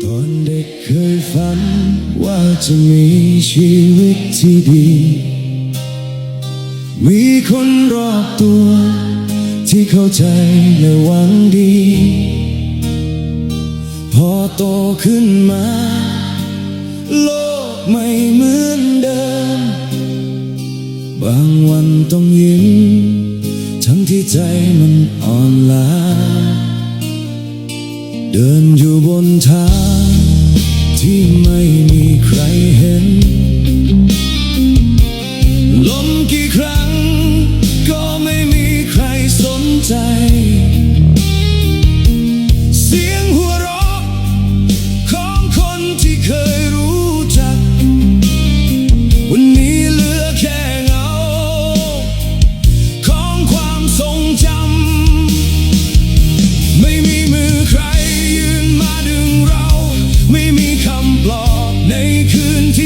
ตอนเด็กเคยฝันว่าจะมีชีวิตที่ดีมีคนรอบตัวที่เข้าใจและหวังดีพอโตขึ้นมาโลกไม่เหมือนเดิมบางวันต้องยิ้มทั้งที่ใจมันอ่อนล้าเดินอยู่บนทางที่ไม่มีใครเห็นล้มกี่ครั้งก็ไม่มีใครสนใจเสียงหัวเราะของคนที่เคยรู้จักวันนี้เหลือแค่เงาของความทรงจำไม่มีมือใครยืนมาดึงเราไม่มีคำปลอบในคืนที่